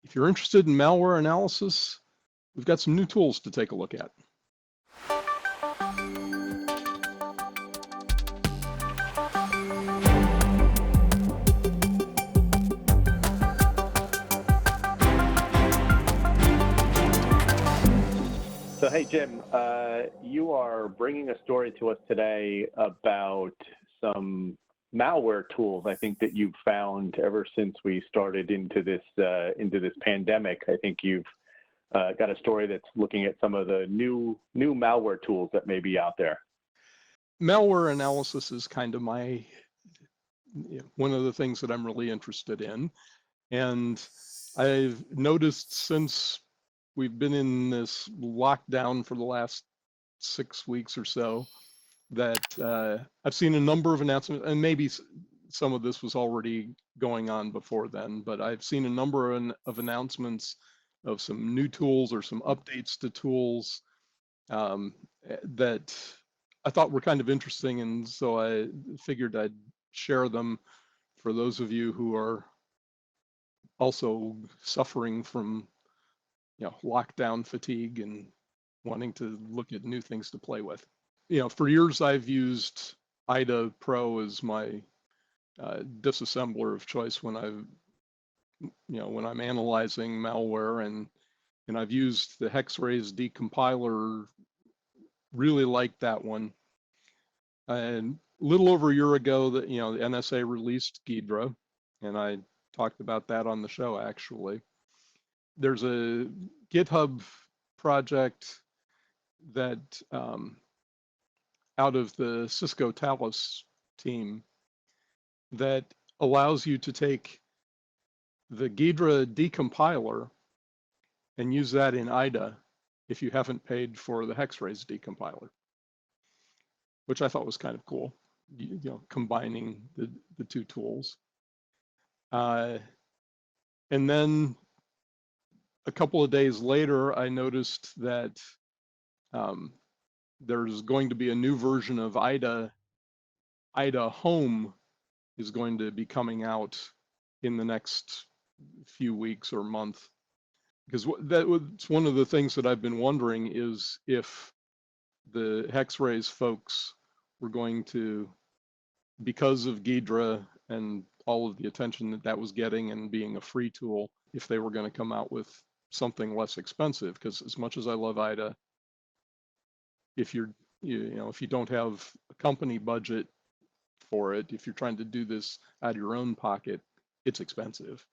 If you're interested in malware analysis, we've got some new tools to take a look at. So, hey, Jim, you are bringing a story to us today about some malware tools, I think, that you've found ever since we started into this pandemic. I think you've got a story that's looking at some of the new malware tools that may be out there. Malware analysis is kind of one of the things that I'm really interested in. And I've noticed since we've been in this lockdown for the last 6 weeks or so that I've seen a number of announcements, and maybe some of this was already going on before then, but I've seen a number of announcements of some new tools or some updates to tools that I thought were kind of interesting, and so I figured I'd share them for those of you who are also suffering from lockdown fatigue and wanting to look at new things to play with. For years I've used IDA Pro as my disassembler of choice when when I'm analyzing malware, and I've used the Hexrays decompiler. Really like that one. And a little over a year ago, the NSA released Ghidra, and I talked about that on the show actually. There's a GitHub project that out of the Cisco Talos team that allows you to take the Ghidra decompiler and use that in IDA if you haven't paid for the Hexrays decompiler, which I thought was kind of cool, combining the two tools. And then a couple of days later, I noticed that there's going to be a new version of IDA. IDA Home is going to be coming out in the next few weeks or month. Because that's one of the things that I've been wondering is if the Hexrays folks were going to, because of Ghidra and all of the attention that was getting and being a free tool, if they were going to come out with something less expensive. Because as much as I love IDA, if you don't have a company budget for it, if you're trying to do this out of your own pocket, it's expensive.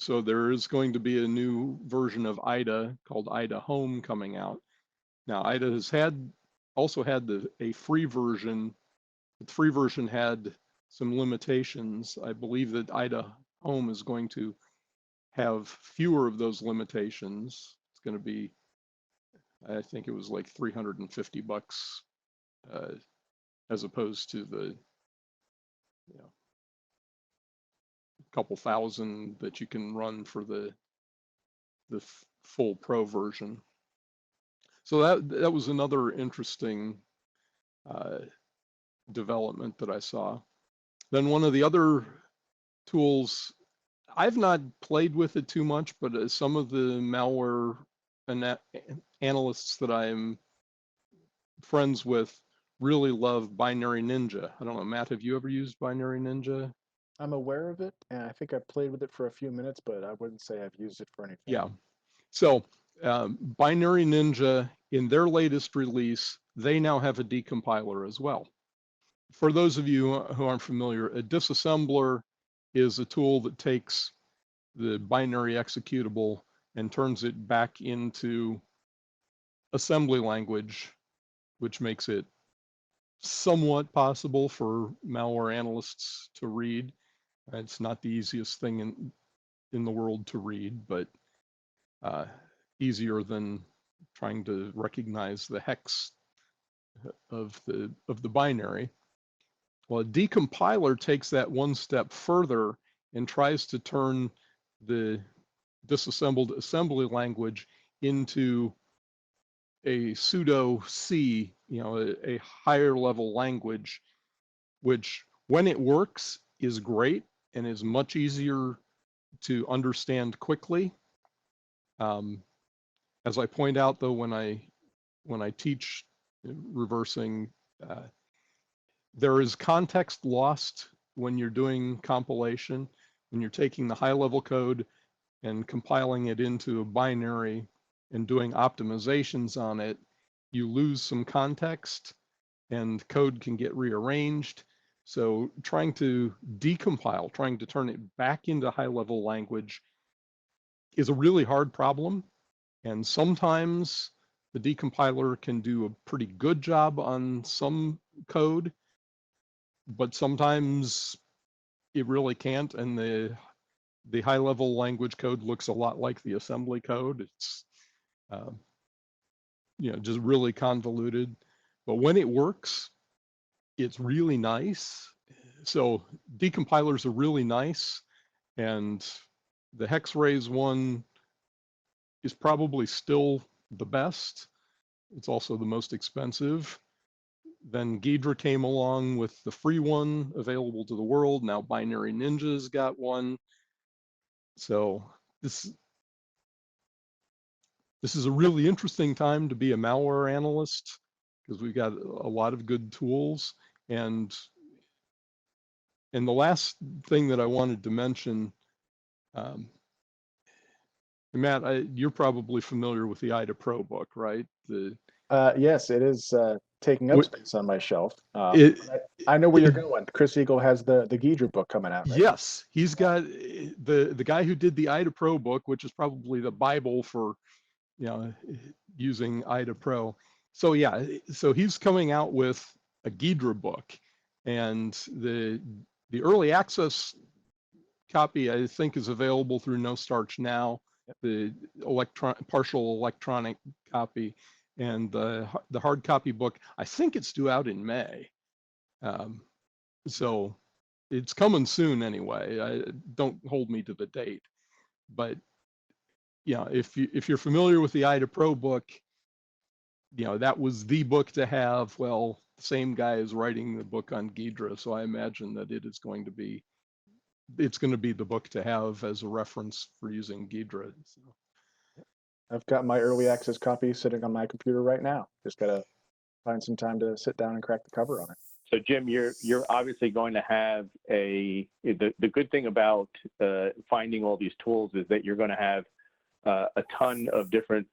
So there is going to be a new version of IDA called IDA Home coming out. Now, IDA has also had a free version. The free version had some limitations. I believe that IDA Home is going to have fewer of those limitations. It's going to be, I think it was like $350 as opposed to the couple thousand that you can run for the full pro version. So that was another interesting development that I saw. Then one of the other tools, I've not played with it too much, but some of the malware analysts that I'm friends with really love Binary Ninja. I don't know, Matt, have you ever used Binary Ninja? I'm aware of it, and I think I played with it for a few minutes, but I wouldn't say I've used it for anything. Yeah. So Binary Ninja, in their latest release, they now have a decompiler as well. For those of you who aren't familiar, a disassembler is a tool that takes the binary executable and turns it back into assembly language, which makes it somewhat possible for malware analysts to read. It's not the easiest thing in the world to read, but easier than trying to recognize the hex of the binary. Well, a decompiler takes that one step further and tries to turn the disassembled assembly language into a pseudo C, a higher level language, which when it works is great and is much easier to understand quickly. As I point out, though, when I teach reversing, there is context lost when you're doing compilation, when you're taking the high-level code and compiling it into a binary and doing optimizations on it. You lose some context and code can get rearranged. So trying to decompile, trying to turn it back into high-level language is a really hard problem. And sometimes the decompiler can do a pretty good job on some code, but sometimes it really can't. And the high-level language code looks a lot like the assembly code. It's just really convoluted. But when it works, it's really nice. So decompilers are really nice, and the Hexrays one is probably still the best. It's also the most expensive. Then Ghidra came along with the free one available to the world. Now Binary Ninja's got one. So this is a really interesting time to be a malware analyst, because we've got a lot of good tools. And the last thing that I wanted to mention, Matt, you're probably familiar with the IDA Pro book, right? Yes, it is taking up space on my shelf. I know where you're going. Chris Eagle has the Ghidra book coming out, right? Yes, he's got the guy who did the IDA Pro book, which is probably the Bible for using IDA Pro. So yeah, so he's coming out with a Ghidra book, and the early access copy, I think, is available through No Starch now. The partial electronic copy, and the hard copy book, I think it's due out in May. So it's coming soon anyway. Don't hold me to the date, but yeah, if you're familiar with the IDA Pro book, that was the book to have. Well, the same guy is writing the book on Ghidra, so I imagine that it's going to be the book to have as a reference for using Ghidra. So. I've got my early access copy sitting on my computer right now. Just gotta find some time to sit down and crack the cover on it. So Jim, you're obviously going to have the good thing about finding all these tools is that you're going to have a ton of different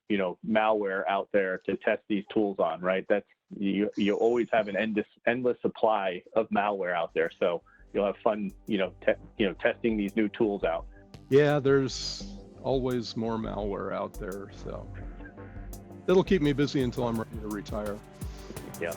malware out there to test these tools on, right? That's you always have an endless supply of malware out there, so you'll have fun testing these new tools out. Yeah, there's always more malware out there, so it'll keep me busy until I'm ready to retire. Yeah.